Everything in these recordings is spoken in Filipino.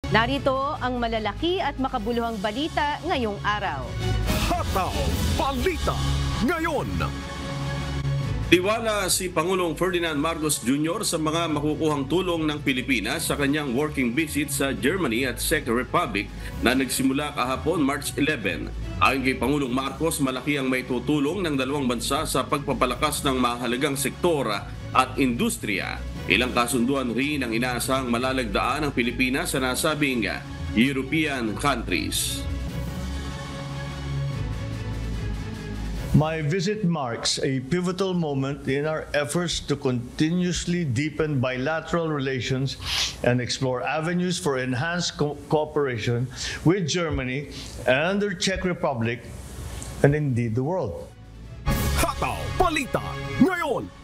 Narito ang malalaki at makabuluhang balita ngayong araw. Hataw Balita ngayon. Tiwala si Pangulong Ferdinand Marcos Jr. sa mga makukuhang tulong ng Pilipinas sa kanyang working visit sa Germany at Czech Republic na nagsimula kahapon March 11. Ayon kay Pangulong Marcos, malaki ang may tutulong ng dalawang bansa sa pagpapalakas ng mahalagang sektor at industriya. Ilang kasunduan rin ang inaasahang malalagdaan ng Pilipinas sa nasabing European countries. My visit marks a pivotal moment in our efforts to continuously deepen bilateral relations and explore avenues for enhanced cooperation with Germany and the Czech Republic and indeed the world. Hataw Balita ngayon.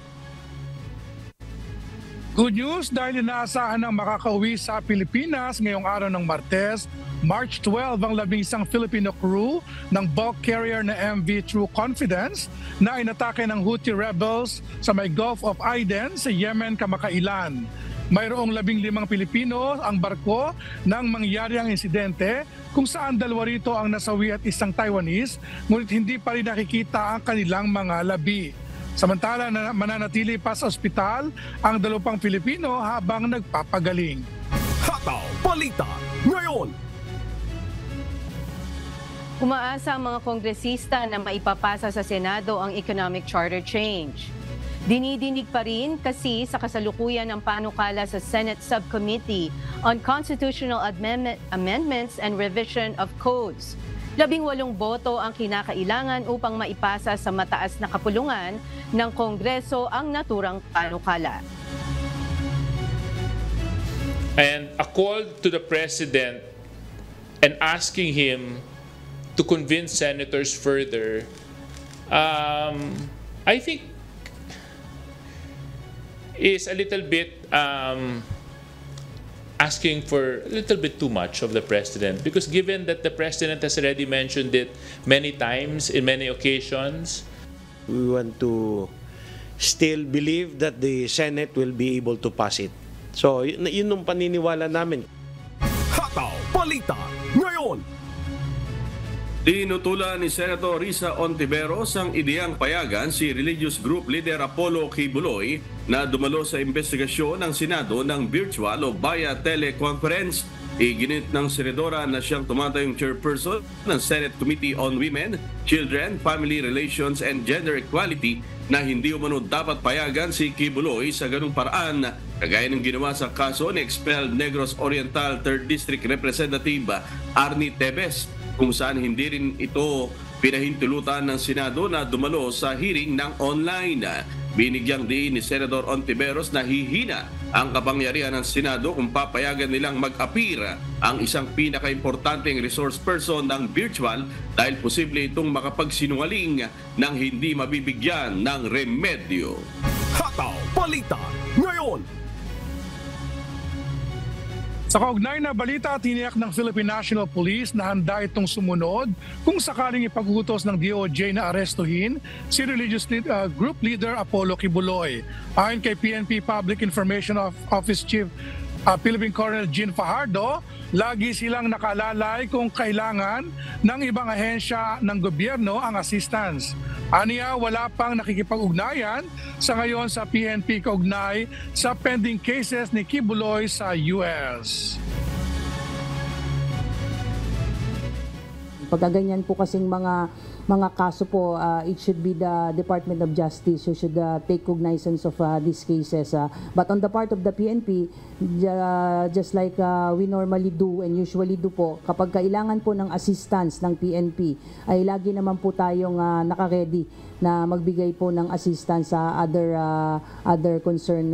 Good news dahil inaasahan ng makakauwi sa Pilipinas ngayong araw ng Martes, March 12 ang 11 Filipino crew ng bulk carrier na MV True Confidence na inatake ng Houthi rebels sa may Gulf of Aden sa Yemen kamakailan. Mayroong 15 Pilipino ang barko nang mangyari ang insidente kung saan dalawa rito ang nasawi at isang Taiwanese, ngunit hindi pa rin nakikita ang kanilang mga labi. Samantala, mananatili pa sa ospital ang 2 Pilipino habang nagpapagaling. Hataw Balita ngayon. Umaasa ang mga kongresista na maipapasa sa Senado ang economic charter change. Dinidinig pa rin kasi sa kasalukuyan ng panukala sa Senate Subcommittee on Constitutional Amendments and Revision of Codes. 18 boto ang kinakailangan upang maipasa sa mataas na kapulungan ng Kongreso ang naturang panukala. And a call to the President and asking him to convince senators further, I think is a little bit asking for a little bit too much of the President, because given that the President has already mentioned it many times in many occasions. We want to still believe that the Senate will be able to pass it. So yun yung paniniwala namin. Hataw Balita ngayon. Tinutulan ni Senator Risa Ontiveros ang ideyang payagan si religious group leader Apollo Kibuloy na dumalo sa investigasyon ng Senado ng virtual o via teleconference. Iginit ng senadora na siyang tumatayong chairperson ng Senate Committee on Women, Children, Family Relations and Gender Equality na hindi umano dapat payagan si Kibuloy sa ganung paraan kagaya ng ginawa sa kaso ni expelled Negros Oriental 3rd District Representative Arnie Tevez, kung saan hindi rin ito pinahintulutan ng Senado na dumalo sa hearing ng online. Binigyang diin ni Senator Ontiveros na hihina ang kapangyarihan ng Senado kung papayagan nilang mag-appear ang isang pinaka-importanteng resource person ng virtual dahil posible itong makapagsinungaling nang hindi mabibigyan ng remedyo. Hataw Balita ngayon. Sa kaugnay na balita, tiniyak ng Philippine National Police na handa itong sumunod kung sakaling ipag-utos ng DOJ na arestuhin si religious group leader Apollo Kibuloy. Ayon kay PNP Public Information Office Chief Philippine Colonel Jean Fajardo, lagi silang nakalalay kung kailangan ng ibang ahensya ng gobyerno ang assistance. Aniya, wala pang nakikipag-ugnayan sa ngayon sa PNP kaugnay sa pending cases ni Kibuloy sa US. Pagkaganyan po kasing mga kaso po, it should be the Department of Justice who should take cognizance of these cases. But on the part of the PNP, just like we normally do and usually do po, kapag kailangan po ng assistance ng PNP, ay lagi naman po tayong naka-ready na magbigay po ng assistance sa other concerned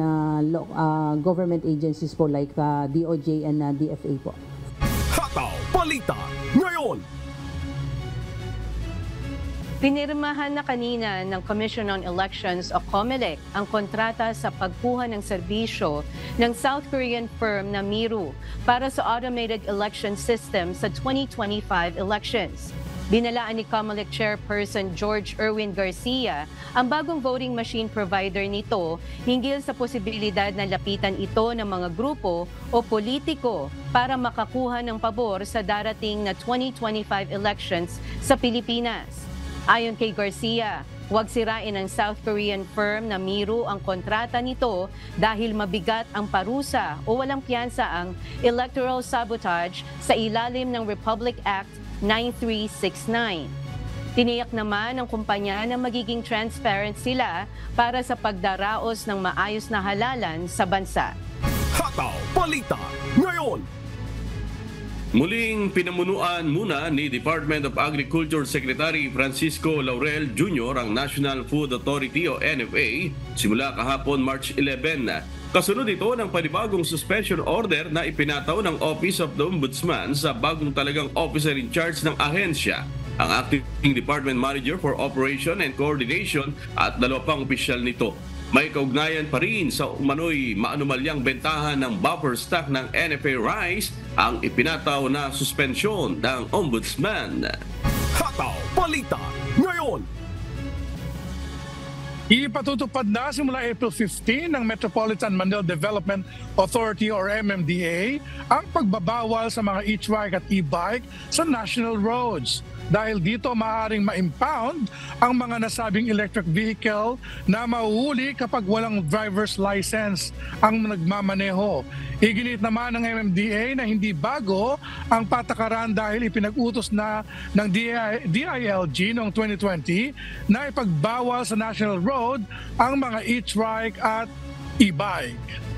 government agencies po like DOJ and DFA po. Hataw Balita ngayon. Pinirmahan na kanina ng Commission on Elections o COMELEC ang kontrata sa pagkuha ng serbisyo ng South Korean firm na Miru para sa automated election system sa 2025 elections. Binalaan ni COMELEC Chairperson George Erwin Garcia ang bagong voting machine provider nito hinggil sa posibilidad na lapitan ito ng mga grupo o politiko para makakuha ng pabor sa darating na 2025 elections sa Pilipinas. Ayon kay Garcia, huwag sirain ng South Korean firm na Miru ang kontrata nito dahil mabigat ang parusa o walang piyansa ang electoral sabotage sa ilalim ng Republic Act 9369. Tiniyak naman ng kumpanya na magiging transparent sila para sa pagdaraos ng maayos na halalan sa bansa. Hataw Balita ngayon. Muling pinamunuan muna ni Department of Agriculture Secretary Francisco Laurel Jr. ang National Food Authority o NFA simula kahapon March 11. Kasunod ito ng panibagong suspension order na ipinataw ng Office of the Ombudsman sa bagong talagang officer in charge ng ahensya, ang Acting Department Manager for Operation and Coordination at 2 pang opisyal nito. May kaugnayan pa rin sa umano'y maanumalyang bentahan ng buffer stock ng NFA rice ang ipinataw na suspensyon ng Ombudsman. Hataw Balita ngayon. Ipatutupad na simula April 15 ng Metropolitan Manila Development Authority or MMDA ang pagbabawal sa mga e-trike at e-bike sa national roads. Dahil dito maaaring ma-impound ang mga nasabing electric vehicle na mahuhuli kapag walang driver's license ang nagmamaneho. Iginit naman ng MMDA na hindi bago ang patakaran dahil ipinag-utos na ng DILG noong 2020 na ipagbawal sa national road ang mga e-trike at e-bike.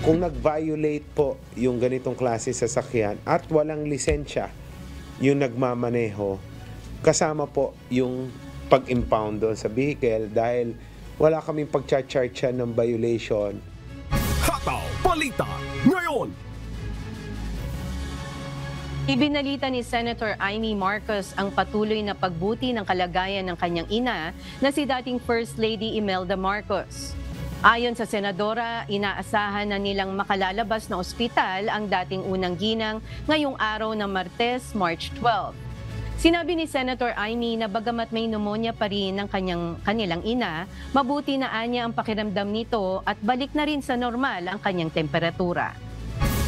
Kung nag-violate po yung ganitong klase sasakyan at walang lisensya yung nagmamaneho, kasama po yung pag-impound doon sa vehicle dahil wala kaming pag-charge ng violation. Hataw Balita ngayon. Ibinalita ni Senator Amy Marcos ang patuloy na pagbuti ng kalagayan ng kanyang ina na si dating First Lady Imelda Marcos. Ayon sa senadora, inaasahan na nilang makalalabas na ospital ang dating unang ginang ngayong araw ng Martes, March 12. Sinabi ni Senator Amy na bagamat may pneumonia pa rin ng kanilang ina, mabuti na anya ang pakiramdam nito at balik na rin sa normal ang kanyang temperatura.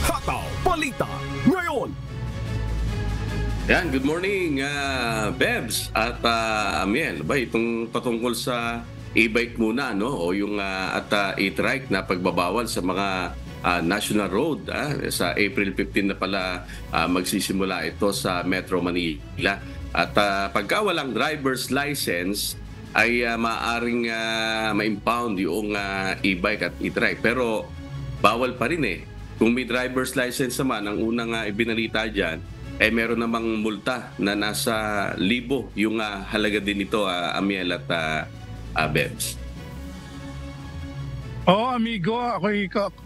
Hataw Balita ngayon. Yan, good morning Bebs at Amiel. Ba, itong patungkol sa e-bike muna, no? O yung at e-trike na pagbabawal sa mga national road. Sa April 15 na pala magsisimula ito sa Metro Manila. At pagka walang driver's license ay maaaring ma-impound yung e-bike at e-trike. Pero bawal pa rin eh. Kung may driver's license naman, ang unang ibinalita dyan, meron namang multa na nasa 1,000 yung halaga din ito, Amiel at Bebs. Amigo,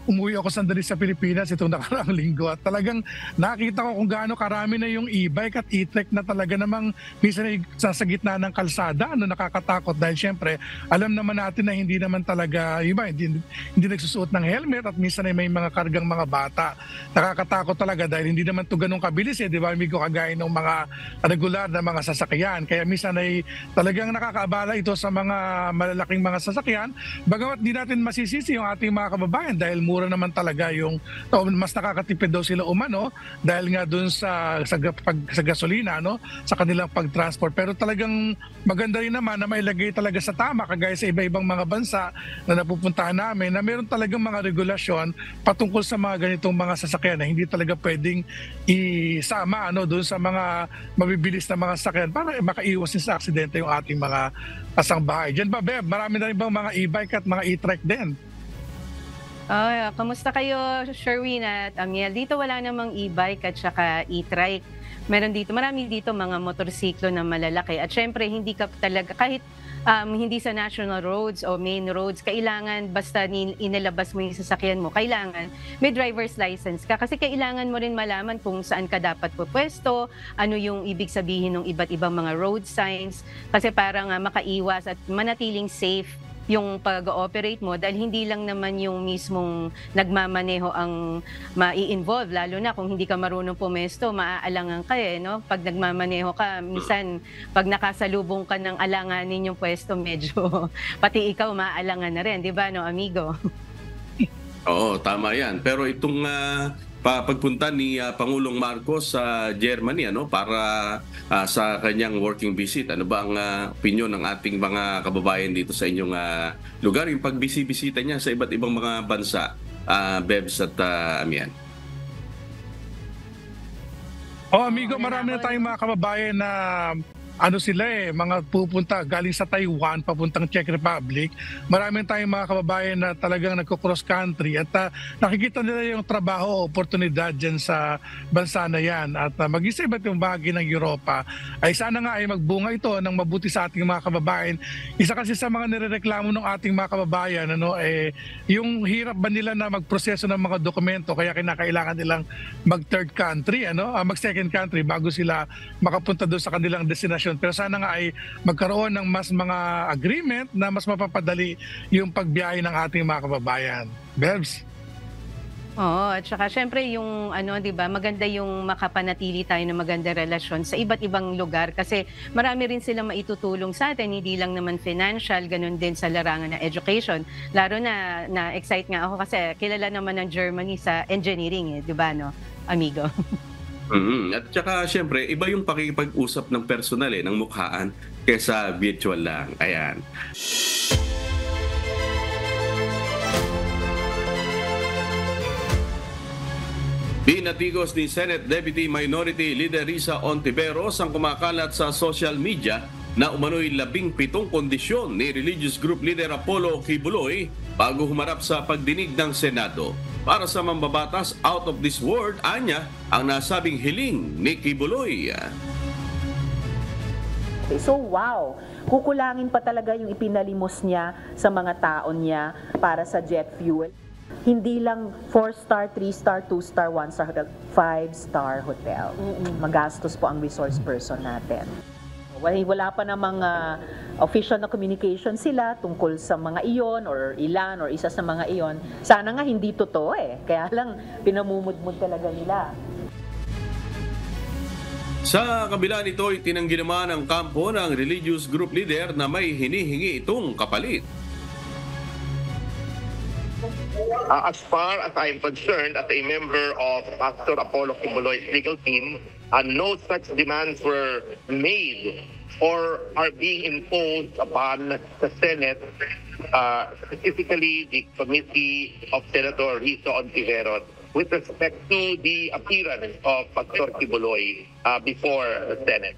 umuwi ako sandali sa Pilipinas itong nakaraang linggo at talagang nakita ko kung gaano karami na yung e-bike at e-trike na talaga namang minsan ay sa gitna ng kalsada, nakakatakot dahil syempre alam naman natin na hindi naman talaga hindi nagsusuot ng helmet at minsan ay may mga kargang mga bata. Nakakatakot talaga dahil hindi naman to ganun kabilis di ba amigo, kagaya ng mga regular na mga sasakyan. Kaya minsan ay talagang nakakaabala ito sa mga malalaking mga sasakyan. Bagamat di natin masisisi yung ating mga kababayan dahil mura naman talaga yung mas nakakatipid daw sila umano dahil nga dun sa gasolina sa kanilang pagtransport. Pero talagang maganda rin naman na mailagay talaga sa tama kagaya sa iba-ibang mga bansa na napupuntahan namin na meron talagang mga regulasyon patungkol sa mga ganitong mga sasakyan na hindi talaga pwedeng isama doon sa mga mabibilis na mga sasakyan para makaiwas sa aksidente yung ating mga kasangbahay. Diyan ba, Beb? Marami na rin bang mga e-bike at mga e-trike din? Kamusta kayo, Sherwin at Amiel? Dito wala namang e-bike at saka e-trike. Marami dito mga motorsiklo na malalaki. At syempre, hindi ka talaga, kahit hindi sa national roads o main roads, kailangan basta inilabas mo yung sasakyan mo, kailangan may driver's license ka. Kasi kailangan mo rin malaman kung saan ka dapat pupwesto, ano yung ibig sabihin ng iba't ibang mga road signs. Kasi parang makaiwas at manatiling safe yung pag-ooperate mo dahil hindi lang naman yung mismong nagmamaneho ang mai-involve, lalo na kung hindi ka marunong pumesto, maaalangan ka no? Pag nagmamaneho ka, minsan pag nakasalubong ka ng alanganin yung pwesto, medyo pati ikaw maaalangan na rin, di ba no, amigo? Oo, tama yan. Pero itong pagpunta ni Pangulong Marcos sa Germany para sa kanyang working visit. Ano ba ang opinion ng ating mga kababayan dito sa inyong lugar? Yung pagbisibisita niya sa iba't ibang mga bansa, Bebs at Amian. Amigo, marami na tayong mga kababayan na mga pupunta galing sa Taiwan papuntang Czech Republic. Marami tayong mga kababayan na talagang nagko-cross country at nakikita nila yung trabaho o oportunidad dyan sa bansa na yan. At mag-isa iba't yung bahagi ng Europa ay sana nga ay magbunga ito ng mabuti sa ating mga kababayan. Isa kasi sa mga nirereklamo ng ating mga kababayan yung hirap ba nila na magproseso ng mga dokumento kaya kinakailangan nilang mag-third country, mag-second country bago sila makapunta doon sa kanilang destination. Pero sana nga ay magkaroon ng mas mga agreement na mas mapapadali yung pagbiyahe ng ating mga kababayan. Bebs? Oo, at saka syempre yung di ba, maganda yung makapanatili tayo ng maganda relasyon sa iba't ibang lugar kasi marami rin silang maitutulong sa atin, hindi lang naman financial, ganun din sa larangan ng education. Lalo na excite nga ako kasi kilala naman ng Germany sa engineering, di ba no, amigo? At saka siyempre, iba yung pakikipag-usap ng personal ng mukhaan kaysa virtual lang. Ayan. Binatigos ni Senate Deputy Minority Leader Risa Ontiveros ang kumakalat sa social media na umano'y 17 kondisyon ni Religious Group Leader Apollo Kibuloy bago humarap sa pagdinig ng Senado. Para sa mambabatas, out of this world, anya ang nasabing hiling ni Kibuloy. So wow, kukulangin pa talaga yung ipinalimos niya sa mga taon niya para sa jet fuel. Hindi lang 4-star, 3-star, 2-star, 1-star hotel, 5-star hotel. Magastos po ang resource person natin. Wala pa namang official na communication sila tungkol sa mga iyon or ilan or isa sa mga iyon. Sana nga hindi totoo kaya lang pinamumudmud talaga nila. Sa kabila nito, itinanggi naman ang kampo ng religious group leader na may hinihingi itong kapalit. As far as I'm concerned, as a member of Pastor Apollo Kibuloy's legal team, no such demands were made or are being imposed upon the Senate, specifically the Committee of Senator Risa Ontiveros, with respect to the appearance of Pastor Kibuloy before the Senate.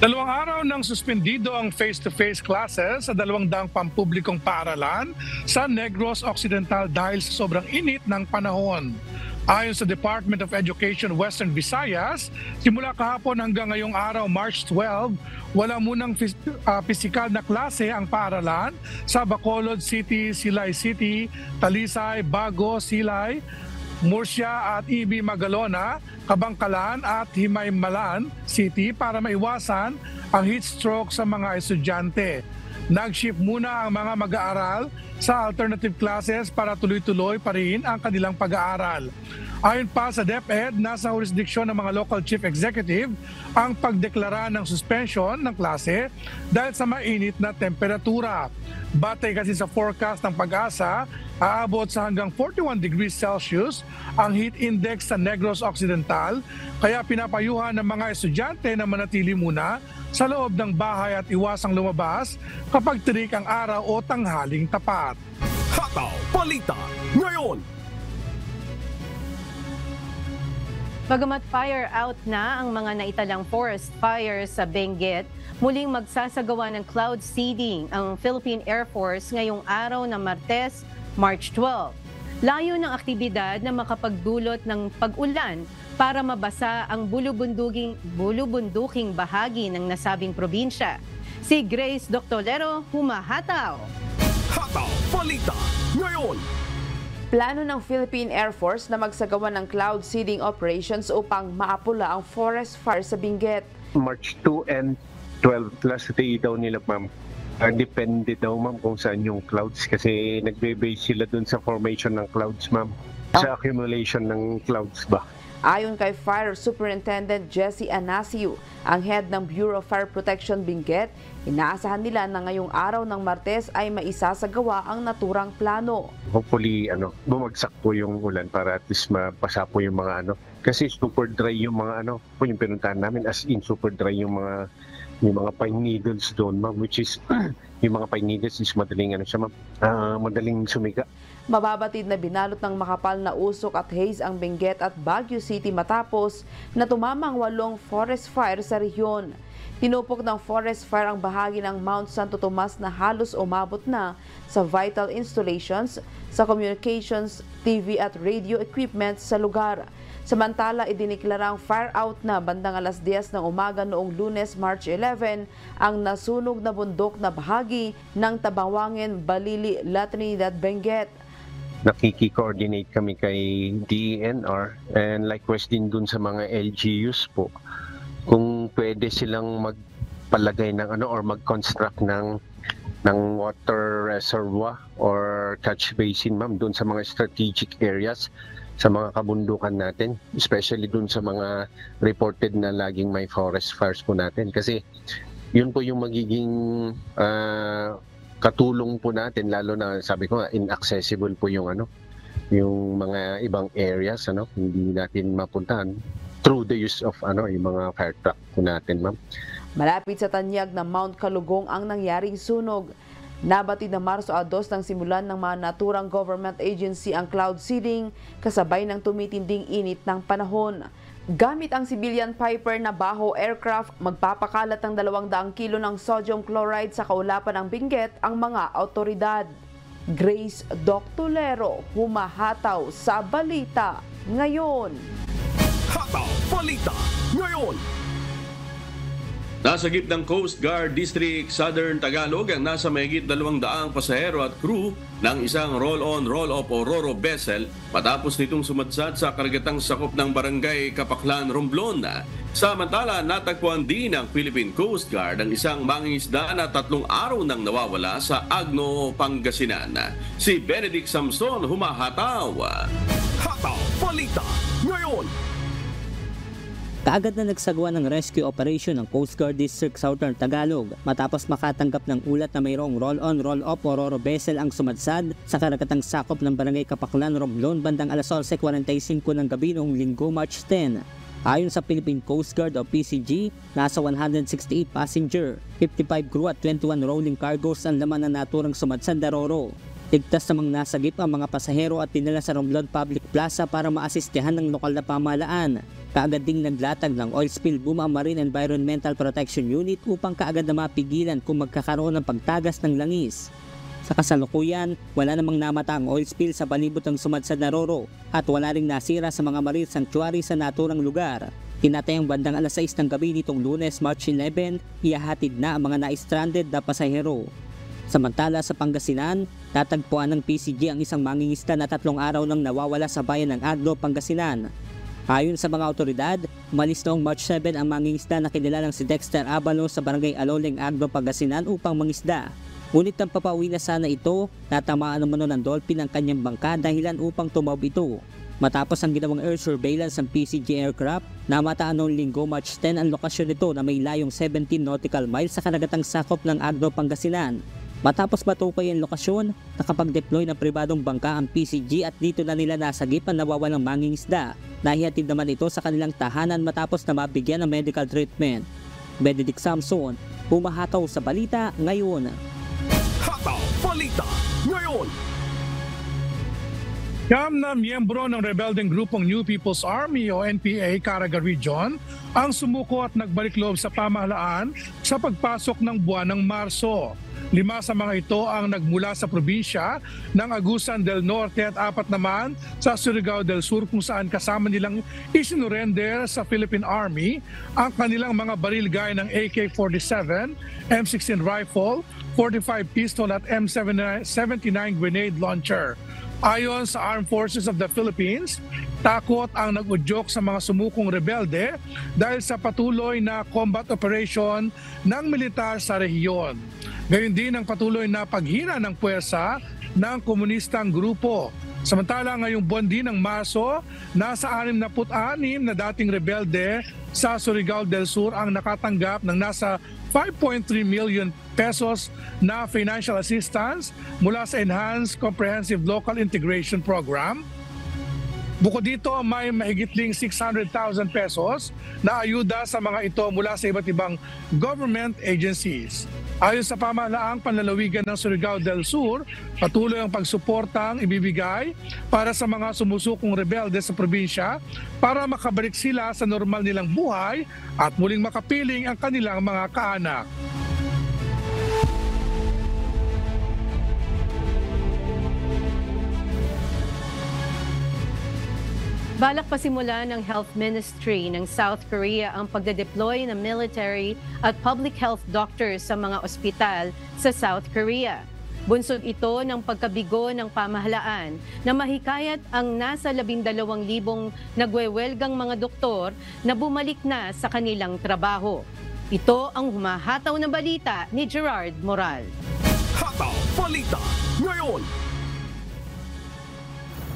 Dalawang araw nang suspendido ang face-to-face classes sa 200 pampublikong paaralan sa Negros Occidental dahil sa sobrang init ng panahon. Ayon sa Department of Education Western Visayas, simula kahapon hanggang ngayong araw, March 12, wala munang pisikal na klase ang paaralan sa Bacolod City, Silay City, Talisay, Bago, Silay, Murcia at EB Magalona, Kabangkalan at Himaymalan City para maiwasan ang heat stroke sa mga estudyante. Nag-shift muna ang mga mag-aaral sa alternative classes para tuloy-tuloy pa rin ang kanilang pag-aaral. Ayon pa sa DepEd, nasa jurisdiksyon ng mga local chief executive ang pagdeklara ng suspension ng klase dahil sa mainit na temperatura. Batay kasi sa forecast ng Pag-asa, aabot sa hanggang 41 degrees Celsius ang heat index sa Negros Occidental, kaya pinapayuhan ng mga estudyante na manatili muna sa loob ng bahay at iwasang lumabas kapag tirik ang araw o tanghaling tapat. Hataw Balita ngayon. Bagamat fire out na ang mga naitalang forest fires sa Benguet, muling magsasagawa ng cloud seeding ang Philippine Air Force ngayong araw ng Martes, March 12. Layo ng aktibidad na makapagdulot ng pag-ulan para mabasa ang bulubunduking bahagi ng nasabing probinsya. Si Grace Doctolero, humahataw. Hataw Balita ngayon. Plano ng Philippine Air Force na magsagawa ng cloud seeding operations upang maapula ang forest fire sa Benguet. March 2 and 12 last day daw nila, ma'am. Depende daw, ma'am, kung saan yung clouds kasi nagbe-base sila dun sa formation ng clouds, ma'am. Sa accumulation ng clouds ba? Ayon kay Fire Superintendent Jesse Anasio, ang head ng Bureau of Fire Protection Benguet, inaasahan nila na ngayong araw ng Martes ay maisasagawa ang naturang plano. Hopefully, bumagsak po yung ulan para at least mapasa po yung mga Kasi super dry yung mga yung pinuntahan namin, as in super dry yung mga pine needles doon, ma'am, which is yung mga pine needles is madaling madaling sumiga. Mababatid na binalot ng makapal na usok at haze ang Benguet at Baguio City matapos na tumamang 8 forest fire sa rehiyon. Tinupok ng forest fire ang bahagi ng Mount Santo Tomas na halos umabot na sa vital installations, sa communications, TV at radio equipment sa lugar. Samantala, idiniklarang fire out na bandang alas 10 ng umaga noong Lunes, March 11, ang nasunog na bundok na bahagi ng Tabawangin, Balili, La Trinidad, Benguet. Nakiki-coordinate kami kay DENR and likewise din dun sa mga LGUs po kung pwede silang magpalagay ng or mag-construct ng water reservoir or catch basin, ma'am, dun sa mga strategic areas sa mga kabundukan natin, especially dun sa mga reported na laging may forest fires po natin kasi yun po yung magiging katulong po natin, lalo na sabi ko nga inaccessible po yung yung mga ibang areas hindi natin mapuntahan through the use of yung mga fire truck po natin, ma'am. Malapit sa tanyag ng Mount Kalugong ang nangyaring sunog. Nabatid na Marso 2 nang simulan ng mga naturang government agency ang cloud seeding kasabay ng tumitinding init ng panahon. Gamit ang civilian Piper na Baho aircraft, magpapakalat ng 200 kilo ng sodium chloride sa kaulapan ng Benguet ang mga autoridad. Grace Doctolero, humahataw sa balita ngayon. Hataw Balita ngayon. Nasa gitnang Coast Guard District Southern Tagalog ang nasa mahigit 200 pasahero at crew ng isang roll-on, roll-off o RoRo vessel matapos nitong sumadsad sa karagatang sakop ng barangay Kapaklan, Romblon. Samantala, natagpuan din ng Philippine Coast Guard ang isang mangingisda na 3 araw nang nawawala sa Agno, Pangasinan. Si Benedict Samson, humahataw. Hataw Balita ngayon. Kaagad na nagsagawa ng rescue operation ng Coast Guard District Southern Tagalog matapos makatanggap ng ulat na mayroong roll-on, roll-off o RoRo vessel ang sumadsad sa karagatang sakop ng barangay Kapaklan, Romblon bandang alas 11:45 ng gabi noong Linggo, March 10. Ayon sa Philippine Coast Guard o PCG, nasa 168 passenger, 55 crew at 21 rolling cargos ang laman na naturang sumadsad na RoRo. Ligtas namang nasagip ang mga pasahero at dinala sa Romblon Public Plaza para maasistehan ng lokal na pamahalaan. Kaagad ding naglatag ng oil spill boom ang Marine Environmental Protection Unit upang kaagad na mapigilan kung magkakaroon ng pagtagas ng langis. Sa kasalukuyan, wala namang namata ang oil spill sa palibot ng sumadsad na RoRo at wala ring nasira sa mga marine sanctuary sa naturang lugar. Tinatayang bandang alas 6 ng gabi nitong Lunes, March 11, ihahatid na ang mga na-stranded na pasahero. Samantala sa Pangasinan, tatagpuan ng PCG ang isang mangingisda na 3 araw nang nawawala sa bayan ng Agno, Pangasinan. Ayon sa mga otoridad, umalis noong March 7 ang mangingisda na kilalang si Dexter Abalo sa barangay Aloleng, Agno, Pangasinan upang mangisda. Ngunit nang papauwi na sana ito, natamaan naman ng dolphin ang kanyang bangka dahilan upang tumaob ito. Matapos ang ginawang air surveillance ng PCG aircraft, namataan noong Linggo, March 10 ang lokasyon nito na may layong 17 nautical miles sa karagatang sakop ng Agno, Pangasinan. Matapos matukoy ang lokasyon, nakapag-deploy ng pribadong bangka ang PCG at dito na nila nasagip ang nawawalang mangingisda. Nahihatid naman ito sa kanilang tahanan matapos na mabigyan ng medical treatment. Benedict Samson, humahataw sa balita ngayon. Hataw Balita ngayon. Siyam na miyembro ng rebelding grupong New People's Army o NPA Caraga Region ang sumuko at nagbalik loob sa pamahalaan sa pagpasok ng buwan ng Marso. 5 sa mga ito ang nagmula sa probinsya ng Agusan del Norte at 4 naman sa Surigao del Sur kung saan kasama nilang isinurrender sa Philippine Army ang kanilang mga baril gaya ng AK-47, M16 rifle, 45 pistol at M79 grenade launcher. Ayon sa Armed Forces of the Philippines, takot ang nag-udyok sa mga sumukong rebelde dahil sa patuloy na combat operation ng militar sa rehiyon. Gayon din ang patuloy na paghina ng puwersa ng komunistang grupo. Samantala ngayong buwan din ng Marso, nasa 66 na dating rebelde sa Surigao del Sur ang nakatanggap ng nasa 5.3 million pesos na financial assistance mula sa Enhanced Comprehensive Local Integration Program. Bukod dito, may mahigitling 600,000 pesos na ayuda sa mga ito mula sa iba't ibang government agencies. Ayon sa pamahalaang panlalawigan ng Surigao del Sur, patuloy ang pagsuportang ibibigay para sa mga sumusukong rebelde sa probinsya para makabalik sila sa normal nilang buhay at muling makapiling ang kanilang mga kaanak. Balak pasimula ng Health Ministry ng South Korea ang pagdedeploy ng military at public health doctors sa mga ospital sa South Korea. Bunsod ito ng pagkabigo ng pamahalaan na mahikayat ang nasa 12,000 nagwewelgang mga doktor na bumalik na sa kanilang trabaho. Ito ang humahataw na balita ni Gerard Moral. Hataw Balita ngayon!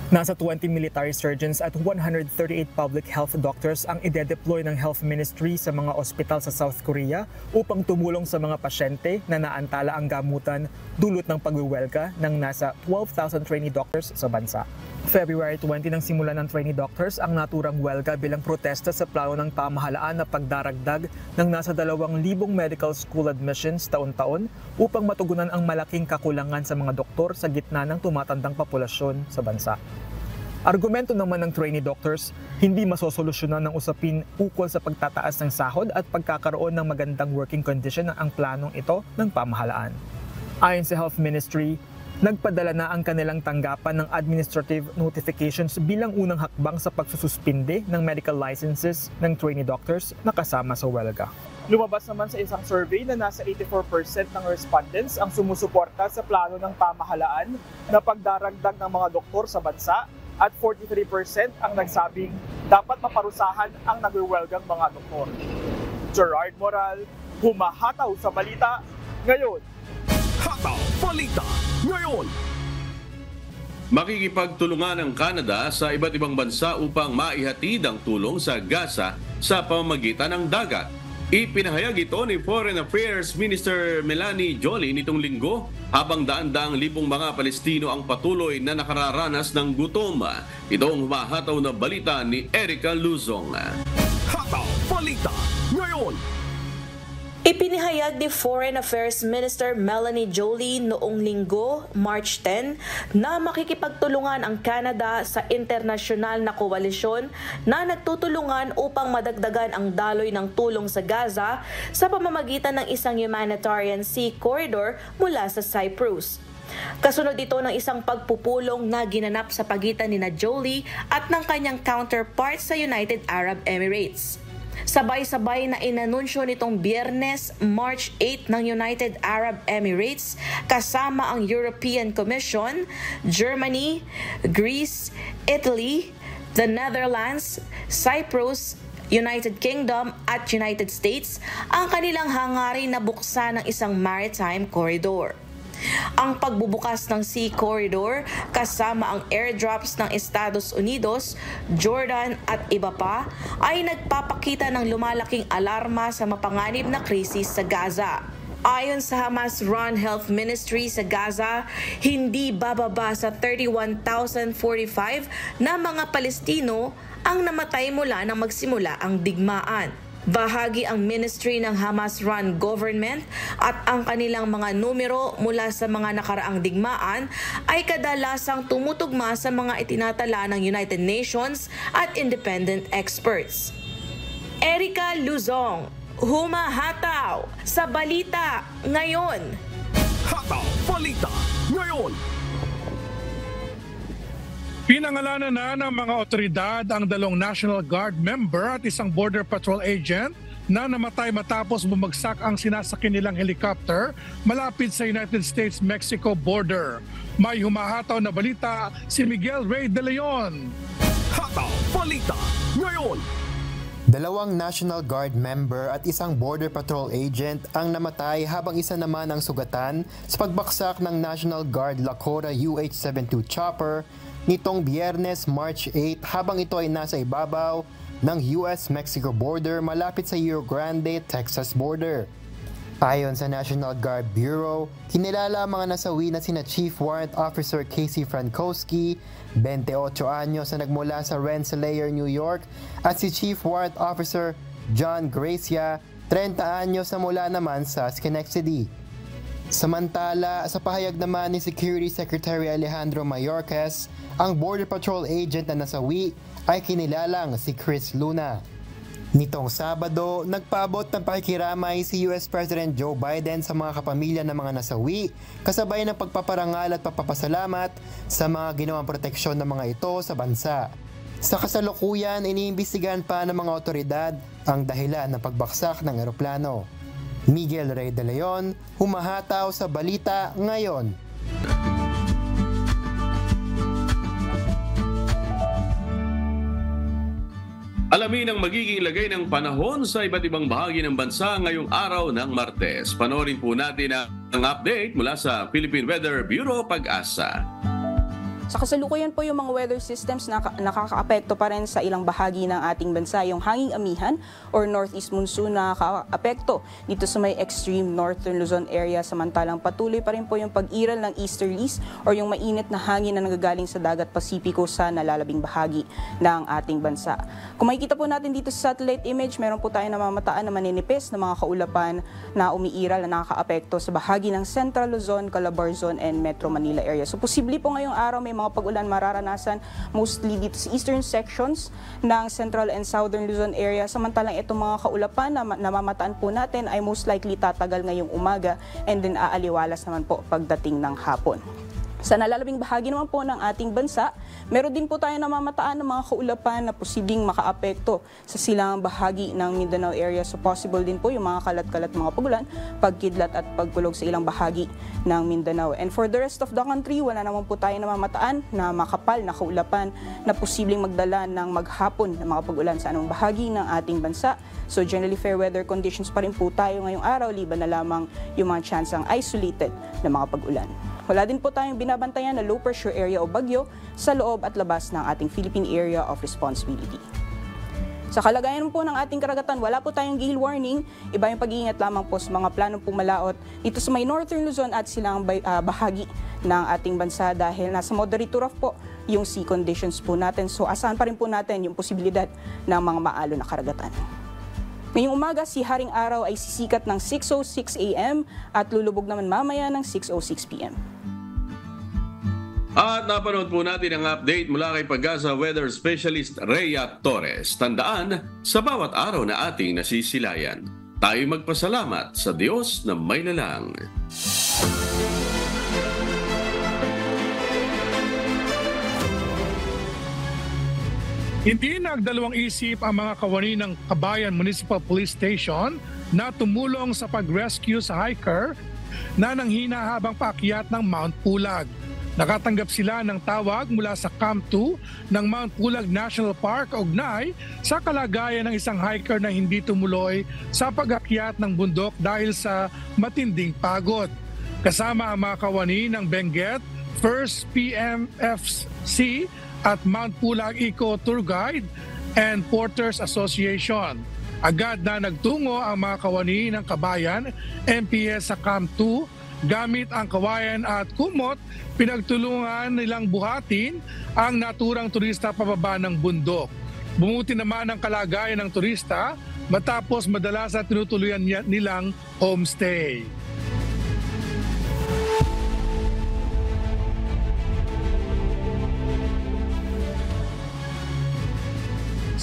Nasa 20 military surgeons at 138 public health doctors ang ide-deploy ng Health Ministry sa mga ospital sa South Korea upang tumulong sa mga pasyente na naantala ang gamutan dulot ng pagwiwelga ng nasa 12,000 trainee doctors sa bansa. February 20 nang simulan ng trainee doctors ang naturang welga bilang protesta sa plano ng pamahalaan na pagdaragdag ng nasa 2,000 medical school admissions taon-taon upang matugunan ang malaking kakulangan sa mga doktor sa gitna ng tumatandang populasyon sa bansa. Argumento naman ng trainee doctors, hindi masosolusyonan ng usapin ukol sa pagtataas ng sahod at pagkakaroon ng magandang working condition ang planong ito ng pamahalaan. Ayon sa Health Ministry, nagpadala na ang kanilang tanggapan ng administrative notifications bilang unang hakbang sa pagsususpinde ng medical licenses ng trainee doctors na kasama sa welga. Lumabas naman sa isang survey na nasa 84% ng respondents ang sumusuporta sa plano ng pamahalaan na pagdaragdag ng mga doktor sa bansa at 43% ang nagsabing dapat maparusahan ang nagwewelgang mga doktor. Gerard Moral, humahataw sa balita ngayon. Hataw Balita ngayon! Makikipagtulungan ang Canada sa iba't ibang bansa upang maihatid ang tulong sa Gaza sa pamamagitan ng dagat. Ipinahayag ito ni Foreign Affairs Minister Melanie Joly nitong linggo habang daan-daang libong mga Palestino ang patuloy na nakararanas ng gutom. Ito ang humahataw na balita ni Erica Luzong. Hataw Balita ngayon! Ipinahayag ni Foreign Affairs Minister Melanie Joly noong linggo, March 10, na makikipagtulungan ang Canada sa internasyonal na koalisyon na nagtutulungan upang madagdagan ang daloy ng tulong sa Gaza sa pamamagitan ng isang humanitarian sea corridor mula sa Cyprus. Kasunod ito ng isang pagpupulong na ginanap sa pagitan ni Joly at ng kanyang counterpart sa United Arab Emirates. Sabay-sabay na inanunsyo nitong Biyernes, March 8 ng United Arab Emirates kasama ang European Commission, Germany, Greece, Italy, the Netherlands, Cyprus, United Kingdom at United States ang kanilang hangarin na buksan ng isang maritime corridor. Ang pagbubukas ng Sea Corridor kasama ang airdrops ng Estados Unidos, Jordan at iba pa ay nagpapakita ng lumalaking alarma sa mapanganib na krisis sa Gaza. Ayon sa Hamas-run Health Ministry sa Gaza, hindi bababa sa 31,045 na mga Palestino ang namatay mula nang magsimula ang digmaan. Bahagi ang ministry ng Hamas-run government at ang kanilang mga numero mula sa mga nakaraang digmaan ay kadalasang tumutugma sa mga itinatala ng United Nations at independent experts. Erica Luzong, humahataw sa balita ngayon. Hataw Balita ngayon! Pinangalanan na ng mga otoridad ang 2 National Guard member at isang Border Patrol agent na namatay matapos bumagsak ang sinasakyan nilang helicopter malapit sa United States-Mexico border. May humahataw na balita si Miguel Rey de Leon. Hataw Balita ngayon. 2 National Guard member at isang Border Patrol agent ang namatay habang isa naman ang sugatan sa pagbaksak ng National Guard Lakota UH-72 chopper nitong Biyernes, March 8 habang ito ay nasa ibabaw ng US-Mexico border malapit sa Rio Grande, Texas border. Ayon sa National Guard Bureau, kinilala ang mga nasawi na sina Chief Warrant Officer Casey Frankowski, 28 anyos na nagmula sa Rensselaer, New York, at si Chief Warrant Officer John Gracia, 30 anyos na mula naman sa Schenectady. Samantala, sa pahayag naman ni Security Secretary Alejandro Mayorkas, ang Border Patrol agent na nasawi ay kinilalang si Chris Luna. Nitong Sabado, nagpaabot ng pakikiramay si US President Joe Biden sa mga kapamilya ng mga nasawi, kasabay ng pagpaparangal at pagpapasalamat sa mga ginawang proteksyon ng mga ito sa bansa. Sa kasalukuyan, iniimbestigahan pa ng mga otoridad ang dahilan ng pagbaksak ng eroplano. Miguel Rey de Leon, humahataw sa Balita Ngayon. Alamin ang magiging lagay ng panahon sa iba't ibang bahagi ng bansa ngayong araw ng Martes. Panoorin po natin ang update mula sa Philippine Weather Bureau Pag-asa. Sa kasalukuyan po yung mga weather systems na nakakaapekto pa rin sa ilang bahagi ng ating bansa. Yung hanging amihan or northeast monsoon na nakakaapekto dito sa may extreme northern Luzon area. Samantalang patuloy pa rin po yung pag-iral ng easterlies or yung mainit na hangin na nanggagaling sa dagat Pasipiko sa nalalabing bahagi ng ating bansa. Kung makikita po natin dito sa satellite image, meron po tayo namamataan na maninipis na mga kaulapan na umiiral na nakakaapekto sa bahagi ng Central Luzon, Calabarzon, and Metro Manila area. So posible po ngayong araw may mga pag-ulan mararanasan mostly dito sa eastern sections ng Central and Southern Luzon area. Samantalang itong mga kaulapan na namamataan po natin ay most likely tatagal ngayong umaga and then aaliwalas naman po pagdating ng hapon. Sa nalalabing bahagi naman po ng ating bansa, meron din po tayo namamataan ng mga kaulapan na posibleng makaapekto sa silangang bahagi ng Mindanao area. So possible din po yung mga kalat-kalat mga pagulan, pagkidlat at pagkulog sa ilang bahagi ng Mindanao. And for the rest of the country, wala naman po tayo namamataan na makapal na kaulapan na posibleng magdala ng maghapon na mga pagulan sa anong bahagi ng ating bansa. So generally fair weather conditions pa rin po tayo ngayong araw, liban na lamang yung mga chansang isolated na mga pagulan. Wala din po tayong binabantayan na low pressure area o bagyo sa loob at labas ng ating Philippine Area of Responsibility. Sa kalagayan po ng ating karagatan, wala po tayong gale warning. Iba yung pag-iingat lamang po sa mga planong pumalaot dito sa may Northern Luzon at silang bahagi ng ating bansa dahil nasa moderate to rough po yung sea conditions po natin. So asahan pa rin po natin yung posibilidad ng mga maalo na karagatan. Ngayong umaga, si Haring Araw ay sisikat ng 6:06 a.m. at lulubog naman mamaya ng 6:06 p.m. At napanood po natin ang update mula kay Pag-asa Weather Specialist Rhea Torres. Tandaan, sa bawat araw na ating nasisilayan, tayo magpasalamat sa Diyos na may lalang. Hindi nagdalawang isip ang mga kawani ng Kabayan Municipal Police Station na tumulong sa pag-rescue sa hiker na nanghina habang paakyat ng Mount Pulag. Nakatanggap sila ng tawag mula sa Camp 2 ng Mount Pulag National Park, Ugnay, sa kalagayan ng isang hiker na hindi tumuloy sa pag-akyat ng bundok dahil sa matinding pagod. Kasama ang mga kawani ng Benguet, 1st PMFC at Mount Pulag Eco Tour Guide and Porters Association. Agad na nagtungo ang mga kawani ng Kabayan, MPS sa Camp 2, gamit ang kawayan at kumot, pinagtulungan nilang buhatin ang naturang turista pababa ng bundok. Bumuti naman ang kalagayan ng turista matapos madalas at tinutuluyan nilang homestay.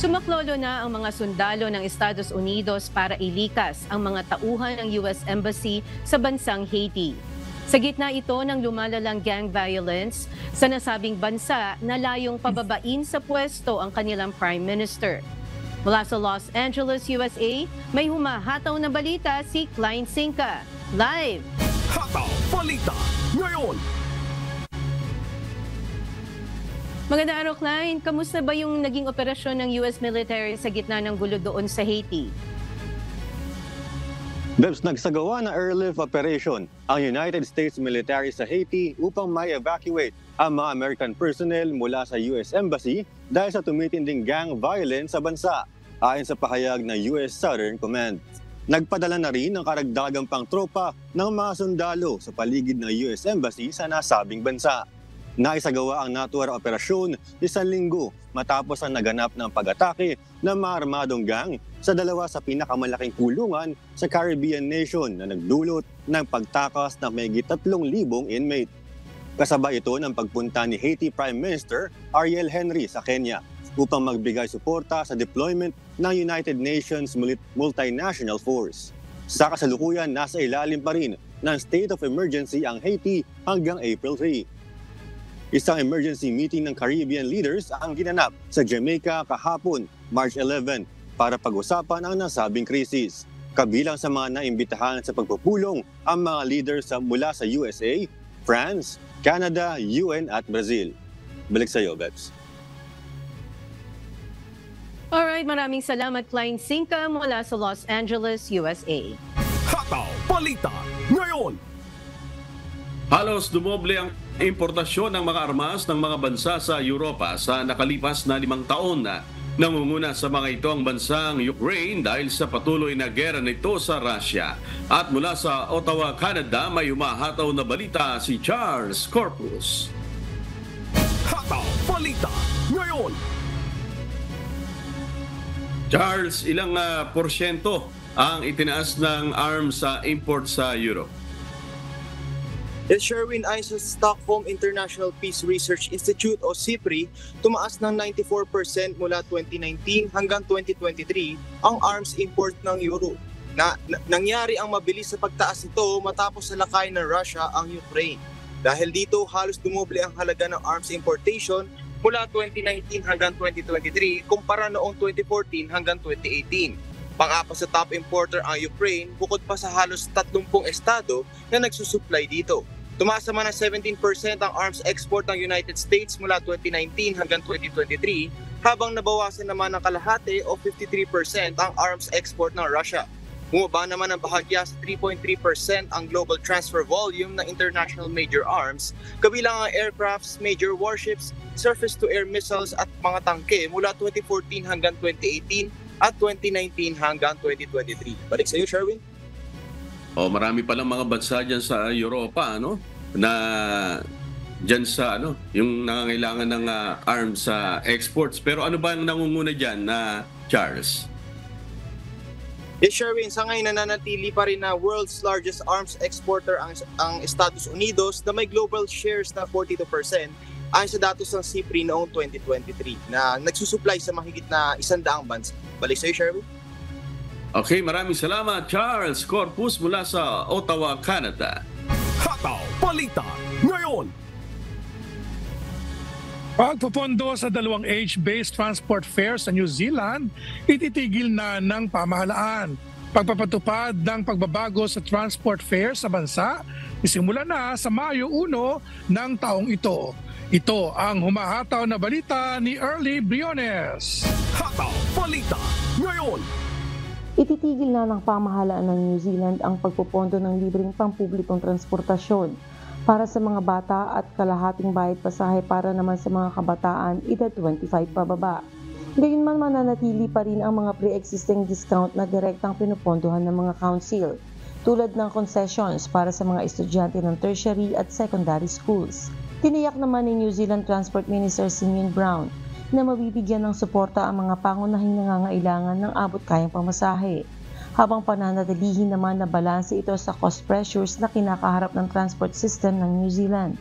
Sumaklolo na ang mga sundalo ng Estados Unidos para ilikas ang mga tauhan ng US Embassy sa bansang Haiti. Sa gitna ito ng lumalalang gang violence sa nasabing bansa na layong pababain sa pwesto ang kanilang Prime Minister. Mula sa Los Angeles, USA, may humahataw na balita si Klein Sinka. Live! Hataw Balita ngayon! Magandang araw, Klein. Kamusta ba yung naging operasyon ng US military sa gitna ng gulo doon sa Haiti? Debs, nagsagawa na airlift operation ang United States military sa Haiti upang ma-evacuate ang mga American personnel mula sa US Embassy dahil sa tumitinding gang violence sa bansa, ayon sa pahayag ng US Southern Command. Nagpadala na rin ng karagdagang pangtropa ng mga sundalo sa paligid ng US Embassy sa nasabing bansa. Naisagawa ang naturang operasyon 1 linggo matapos ang naganap ng pag-atake ng mga armadong gang sa dalawa sa pinakamalaking kulungan sa Caribbean nation na nagdulot ng pagtakas ng mahigit 3,000 inmate. Kasabay ito ng pagpunta ni Haiti Prime Minister Ariel Henry sa Kenya upang magbigay suporta sa deployment ng United Nations Multinational Force. Sa kasalukuyan, nasa ilalim pa rin ng state of emergency ang Haiti hanggang April 3. Isang emergency meeting ng Caribbean leaders ang ginanap sa Jamaica kahapon, March 11, para pag-usapan ang nasabing krisis. Kabilang sa mga naimbitahan sa pagpupulong ang mga leaders mula sa USA, France, Canada, UN at Brazil. Balik sa iyo, Bebs. Alright, maraming salamat, Klein Sinka mula sa Los Angeles, USA. Hataw Balita ngayon! Halos dumoble ang importasyon ng mga armas ng mga bansa sa Europa sa nakalipas na 5 taon na. Nangunguna sa mga ito ang bansang Ukraine dahil sa patuloy na gera nito sa Russia. At mula sa Ottawa, Canada, may humahataw na balita si Charles Corpus. Hataw Balita ngayon! Charles, ilang porsyento ang itinaas ng arms sa import sa Europe? Yes, Sherwin, ayon sa Stockholm International Peace Research Institute o SIPRI, tumaas ng 94% mula 2019 hanggang 2023 ang arms import ng Europe. Nangyari ang mabilis sa pagtaas nito matapos salakayin ng Russia ang Ukraine. Dahil dito, halos dumoble ang halaga ng arms importation mula 2019 hanggang 2023 kumpara noong 2014 hanggang 2018. Pang-apat sa top importer ang Ukraine bukod pa sa halos 30 estado na nagsusupply dito. Tumaas naman ng 17% ang arms export ng United States mula 2019 hanggang 2023 habang nabawasan naman ng kalahati o 53% ang arms export ng Russia. Bumaba naman ng bahagya sa 3.3% ang global transfer volume ng international major arms, kabilang ang aircrafts, major warships, surface-to-air missiles at mga tangke mula 2014 hanggang 2018 at 2019 hanggang 2023. Balik sa iyo, Sherwin. Marami palang mga bansa dyan sa Europa, na dyan sa yung nangangailangan ng arms exports. Pero ano ba ang nangunguna dyan na Charles? Yes, Sherwin, sa ngayon nananatili pa rin na world's largest arms exporter ang Estados Unidos na may global shares na 42% ayon sa datos ng SIPRI noong 2023 na nagsusupply sa mahigit na 100 bansa. Balik sa iyo, Sherwin. Okay, maraming salamat, Charles Corpus mula sa Ottawa, Canada. Hataw Balita ngayon! Pagpupondo sa 2 age-based transport fare sa New Zealand, ititigil na ng pamahalaan. Pagpapatupad ng pagbabago sa transport fare sa bansa, isimula na sa Mayo 1 ng taong ito. Ito ang humahataw na balita ni Early Briones. Hataw Balita ngayon! Ititigil na ng pamahalaan ng New Zealand ang pagpupondo ng libreng pampublikong transportasyon para sa mga bata at kalahating bayad pasahe para naman sa mga kabataan edad 25 pababa. Gayunman mananatili pa rin ang mga pre-existing discount na direktang pinupondohan ng mga council, tulad ng concessions para sa mga estudyante ng tertiary at secondary schools. Tiniyak naman ni New Zealand Transport Minister Simeon Brown na mabibigyan ng suporta ang mga pangunahing nangangailangan ng abot-kayang pamasahe, habang pananatilihin naman na balanse ito sa cost pressures na kinakaharap ng transport system ng New Zealand.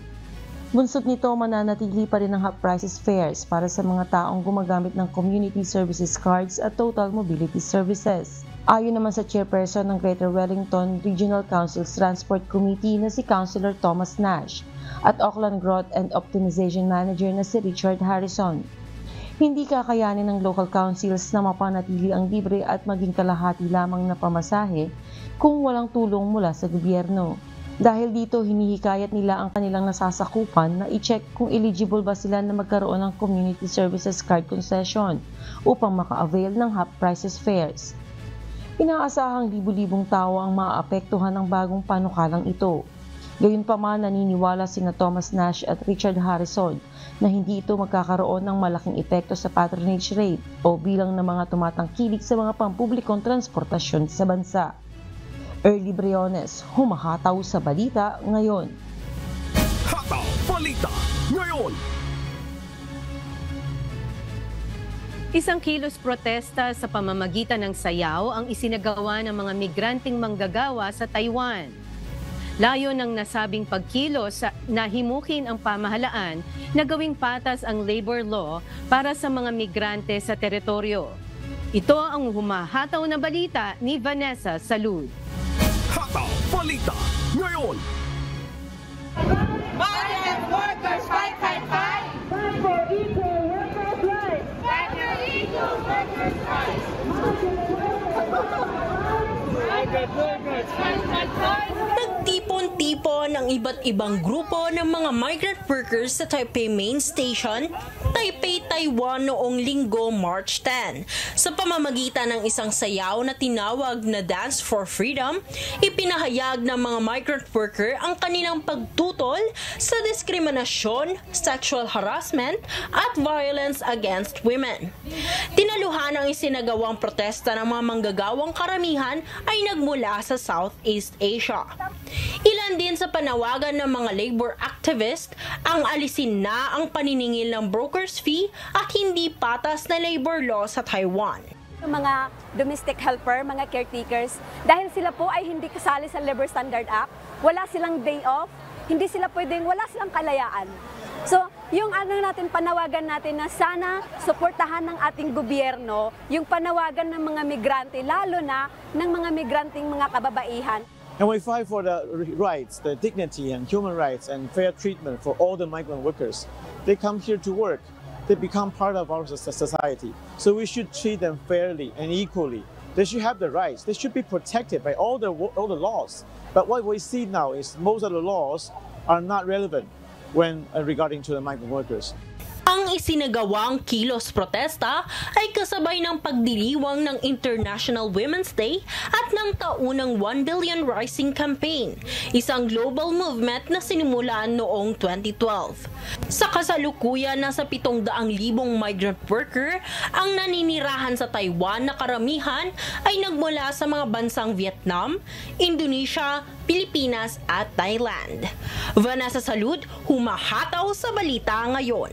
Bunsod nito, mananatili pa rin ang half prices fares para sa mga taong gumagamit ng community services cards at total mobility services. Ayon naman sa chairperson ng Greater Wellington Regional Council's Transport Committee na si Councillor Thomas Nash at Auckland Growth and Optimization Manager na si Richard Harrison. Hindi kakayanin ng local councils na mapanatili ang libre at maging kalahati lamang na pamasahe kung walang tulong mula sa gobyerno. Dahil dito, hinihikayat nila ang kanilang nasasakupan na i-check kung eligible ba sila na magkaroon ng Community Services Card Concession upang maka-avail ng half prices fares. Inaasahang libu-libong tao ang maaapektuhan ng bagong panukalang ito. Gayunpaman, naniniwala sina Thomas Nash at Richard Harrison na hindi ito magkakaroon ng malaking epekto sa patronage rate o bilang ng mga tumatangkilik sa mga pampublikong transportasyon sa bansa. Early Briones, humahataw sa balita ngayon. Hataw Balita ngayon! Isang kilos protesta sa pamamagitan ng sayaw ang isinagawa ng mga migranteng manggagawa sa Taiwan. Layo ng nasabing pagkilos na himukin ang pamahalaan na gawing patas ang labor law para sa mga migrante sa teritoryo. Ito ang humahataw na balita ni Vanessa Salud. Hataw Balita ngayon! Migrant workers fight, fight, fight! Fight for equal workers' rights! Fight for equal workers' rights! Migrant workers fight, fight, fight! Nagtipon-tipon ang iba't ibang grupo ng mga migrant workers sa Taipei Main Station, Taipei, Taiwan noong Linggo, March 10. Sa pamamagitan ng isang sayaw na tinawag na Dance for Freedom, ipinahayag ng mga migrant worker ang kanilang pagtutol sa diskriminasyon, sexual harassment at violence against women. Tinaluhan ang isinagawang protesta ng mga manggagawang karamihan ay nagmula sa Southeast Asia. Ilan din sa panawagan ng mga labor activist ang alisin na ang paniningil ng broker's fee at hindi patas na labor law sa Taiwan. Mga domestic helper, mga caretakers, dahil sila po ay hindi kasali sa Labor Standard Act, wala silang day off, wala silang kalayaan. So, yung natin, panawagan natin na sana suportahan ng ating gobyerno yung panawagan ng mga migrante, lalo na ng mga migranteng mga kababaihan. And we fight for the rights, the dignity and human rights and fair treatment for all the migrant workers. They come here to work. They become part of our society. So we should treat them fairly and equally. They should have the rights. They should be protected by all the laws. But what we see now is most of the laws are not relevant when regarding to the migrant workers. Ang isinagawang kilos protesta ay kasabay ng pagdiriwang ng International Women's Day at ng taunang 1 Billion Rising Campaign, isang global movement na sinimulan noong 2012. Sa kasalukuyan, nasa 700,000 migrant worker ang naninirahan sa Taiwan na karamihan ay nagmula sa mga bansang Vietnam, Indonesia, Pilipinas at Thailand. Vanessa Salud, humahataw sa balita ngayon.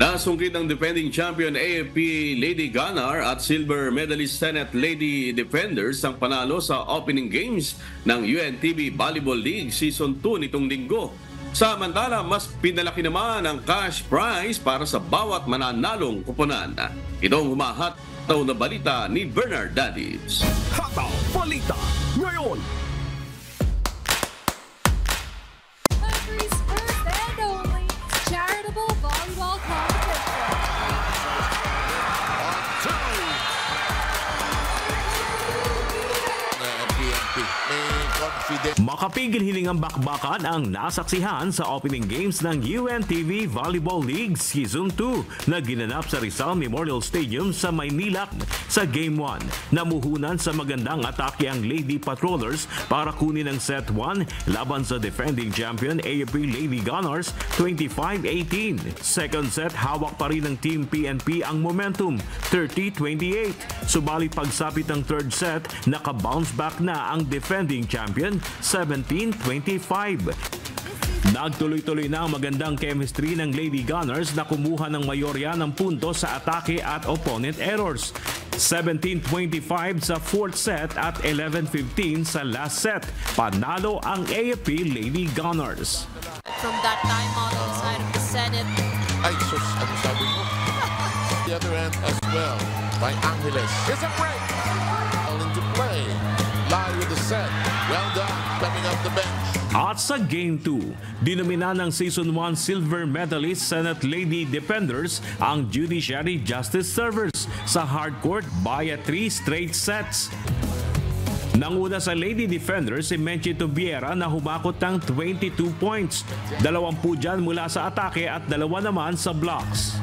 Nasungkit ng defending champion AFP Lady Gunnar at silver medalist Senate Lady Defenders ang panalo sa opening games ng UNTV Volleyball League Season 2 nitong linggo. Samantala, mas pinalaki naman ang cash prize para sa bawat mananalong kuponan. Itong humahataw na balita ni Bernard Daddies. Hataw Balita ngayon! Country's first and only charitable volleyball competition. Makapigil hiningang bakbakan ang nasaksihan sa opening games ng UNTV Volleyball League Season 2 na ginanap sa Rizal Memorial Stadium sa Maynila. Sa Game 1, namuhunan sa magandang atake ang Lady Patrollers para kunin ang Set 1 laban sa defending champion AFP Lady Gunnars 25-18. Second set, hawak pa rin ng Team PNP ang momentum 30-28. Subalit pagsapit ng third set, naka-bounce back na ang defending champion 17-25. Nagtuloy-tuloy na ang magandang chemistry ng Lady Gunnars na kumuha ng mayorya ng puntos sa atake at opponent errors. 17-25 sa fourth set at 11-15 sa last set. Panalo ang AFP Lady Gunnars. From that time on the side of the Senate. Ay, sus, ano sabi mo? The other end as well by Angeles. It's a break. All into play. Live with the set. Well done, coming up the bench. At sa Game 2, dinumina ng Season 1 silver medalist Senate Lady Defenders ang Judiciary Justice Servers sa hardcourt via 3 straight sets. Nanguna sa Lady Defenders si Menchie Tubiera na humakot ng 22 points. 20 dyan mula sa atake at 2 naman sa blocks.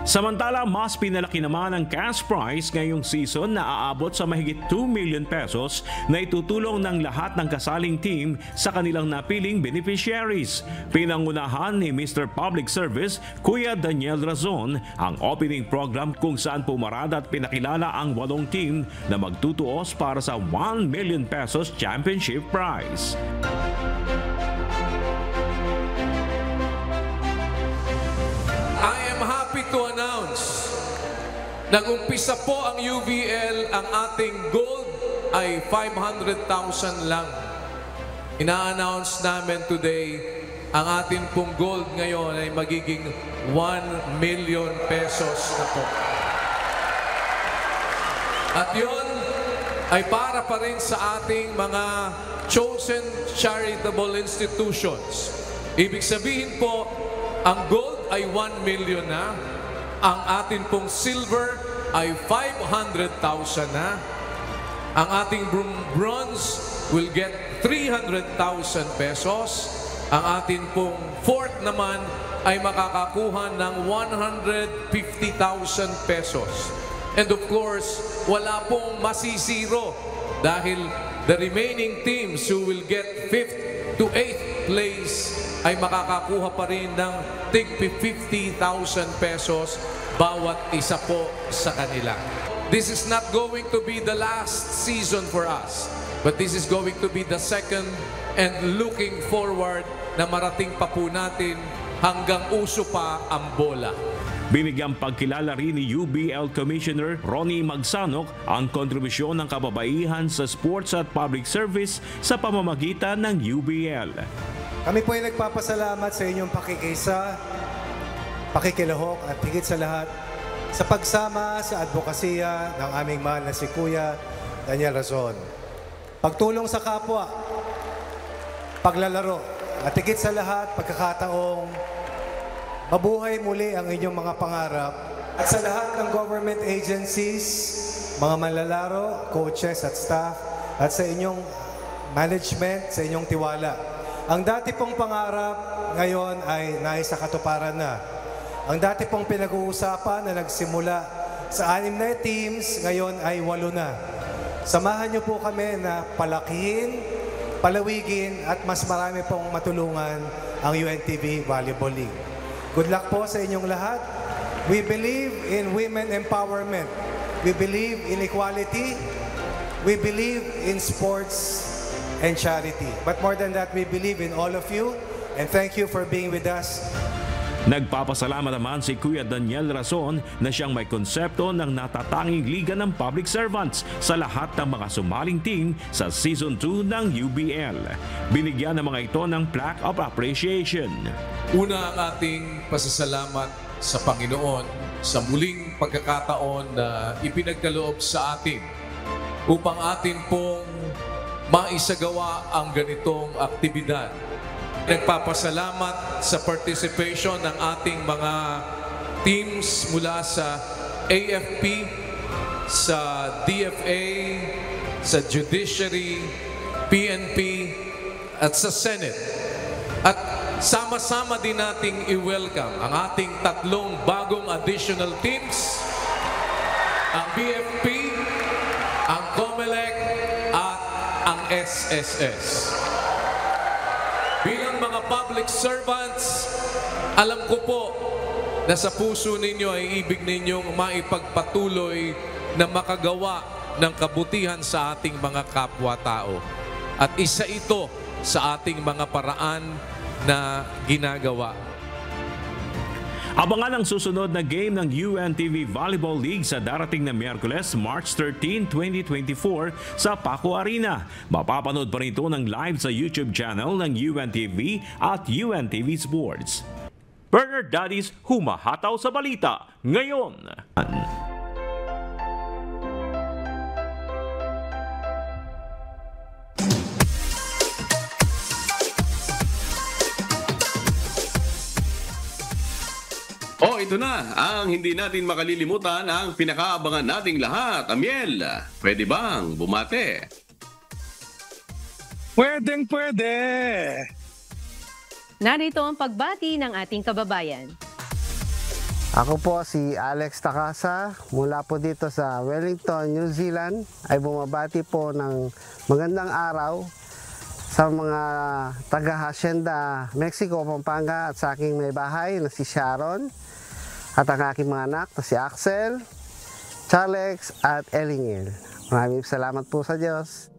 Samantala, mas pinalaki naman ang cash prize ngayong season na aabot sa mahigit 2 million pesos na itutulong ng lahat ng kasaling team sa kanilang napiling beneficiaries. Pinangunahan ni Mr. Public Service, Kuya Daniel Razon, ang opening program kung saan pumarada at pinakilala ang 8 team na magtutuos para sa 1 million pesos championship prize. To announce, nag-umpisa po ang UVL, ang ating gold ay 500,000 lang. Ina-announce namin today, ang ating pong gold ngayon ay magiging 1 million pesos na po. At yun ay para pa rin sa ating mga chosen charitable institutions. Ibig sabihin po, ang gold ay 1 million na. Ang atin pong silver ay 500,000 na. Ang ating bronze will get 300,000 pesos. Ang atin pong fourth naman ay makakakuha ng 150,000 pesos. And of course, wala pong masisiro dahil the remaining teams who will get 5th to 8th place ay makakakuha pa rin ng tig 50,000 pesos bawat isa po sa kanila. This is not going to be the last season for us, but this is going to be the second and looking forward na marating pa po natin hanggang uso pa ang bola. Binigyang pagkilala rin ni UBL Commissioner Ronnie Magsanok ang kontribusyon ng kababaihan sa sports at public service sa pamamagitan ng UBL. Kami po ay nagpapasalamat sa inyong pakikisa, pakikilahok at higit sa lahat sa pagsama sa advokasya ng aming mahal na si Kuya Daniel Razon. Pagtulong sa kapwa, paglalaro at higit sa lahat pagkakataong mabuhay muli ang inyong mga pangarap at sa lahat ng government agencies, mga manlalaro, coaches at staff at sa inyong management, sa inyong tiwala. Ang dati pong pangarap ngayon ay nais sa katuparan na. Ang dati pong pinag-uusapan na nagsimula sa 6 na teams, ngayon ay 8 na. Samahan niyo po kami na palakihin, palawigin at mas marami pong matulungan ang UNTV Volleyball League. Good luck po sa inyong lahat. We believe in women empowerment. We believe in equality. We believe in sports and charity. But more than that, we believe in all of you. And thank you for being with us. Nagpapasalamat naman si Kuya Daniel Razon na siyang may konsepto ng natatanging liga ng public servants sa lahat ng mga sumaling team sa Season 2 ng UBL. Binigyan ng mga ito ng plaque of appreciation. Una ang ating pasasalamat sa Panginoon sa muling pagkakataon na ipinagkaloob sa atin upang atin pong maisagawa ang ganitong aktibidad. Nagpapasalamat sa participation ng ating mga teams mula sa AFP, sa DFA, sa Judiciary, PNP, at sa Senate. At sama-sama din nating i-welcome ang ating 3 bagong additional teams, ang BFP, ang COMELEC, at ang SSS. Bilang mga public servants, alam ko po na sa puso ninyo ay ibig ninyong maipagpatuloy na makagawa ng kabutihan sa ating mga kapwa-tao. At isa ito sa ating mga paraan na ginagawa. Abangan ang susunod na game ng UNTV Volleyball League sa darating na Miyerkules, March 13, 2024 sa Paco Arena. Mapapanood pa rin ito ng live sa YouTube channel ng UNTV at UNTV Sports. Bernard Daddies, humahataw sa balita ngayon. Ito na ang hindi natin makalilimutan, ang pinakaabangan nating lahat. Amiel, pwede bang bumate? Pwede. Narito ang pagbati ng ating kababayan. Ako po si Alex Takasa, mula po dito sa Wellington, New Zealand, ay bumabati po ng magandang araw sa mga taga-Hacienda, Mexico, Pampanga at sa aking may bahay na si Sharon at ang aking mga anak na si Axel, Charlex at Elingel. Maraming salamat po sa Diyos.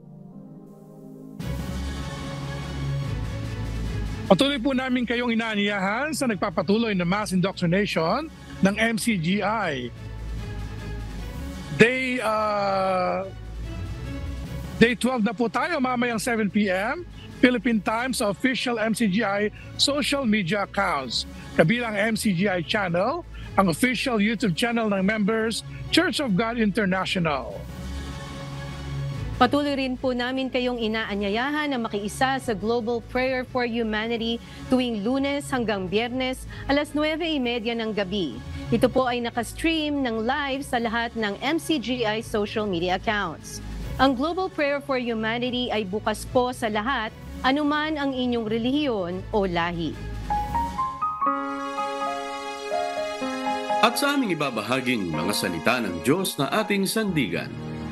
Patuloy po namin kayong inaanyayahan sa nagpapatuloy na mass indoctrination ng MCGI. Day 12 na po tayo, mamayang 7 p.m. Philippine time sa official MCGI social media accounts. Kabilang MCGI channel, ang official YouTube channel ng members, Church of God International. Patuloy rin po namin kayong inaanyayahan na makiisa sa Global Prayer for Humanity tuwing Lunes hanggang Biyernes, alas 9:30 ng gabi. Ito po ay nakastream ng live sa lahat ng MCGI social media accounts. Ang Global Prayer for Humanity ay bukas po sa lahat, anuman ang inyong relihiyon o lahi. At sa aming ibabahaging mga salita ng Diyos na ating sandigan,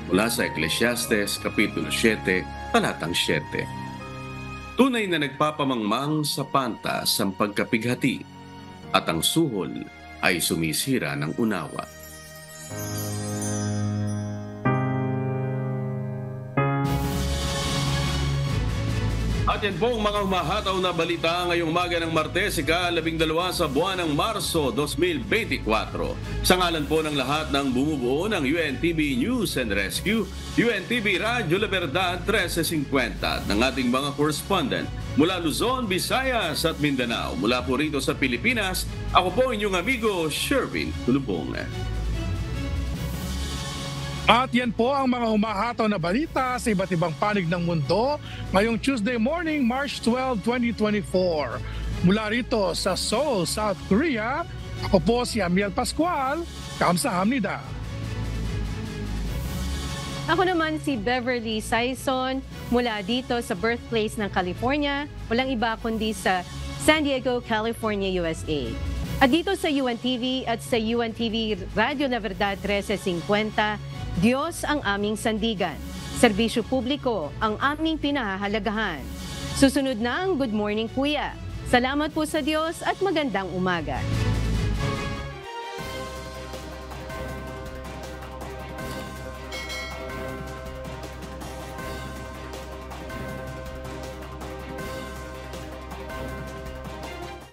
mula sa Ecclesiastes Kapitulo 7, Talatang 7. Tunay na nagpapamangmang sa pantas ang pagkapighati, at ang suhol ay sumisira ng unawa. At yan po ang mga humahataw na balita ngayong umaga ng Martes, ika-12 sa buwan ng Marso 2024. Sa ngalan po ng lahat ng bumubuo ng UNTV News and Rescue, UNTV Radyo La Verdad 1350 at ng ating mga correspondent mula Luzon, Visayas at Mindanao. Mula po rito sa Pilipinas, ako po inyong amigo Shervin Tulubong. At yan po ang mga humahataw na balita sa iba't ibang panig ng mundo ngayong Tuesday morning, March 12, 2024. Mula rito sa Seoul, South Korea, ako po si Amiel Pascual. Kamsahamnida. Ako naman si Beverly Saison mula dito sa birthplace ng California, walang iba kundi sa San Diego, California, USA. At dito sa UNTV at sa UNTV Radio La Verdad 1350, Diyos ang aming sandigan. Serbisyo publiko ang aming pinahahalagahan. Susunod na ang Good Morning Kuya. Salamat po sa Diyos at magandang umaga.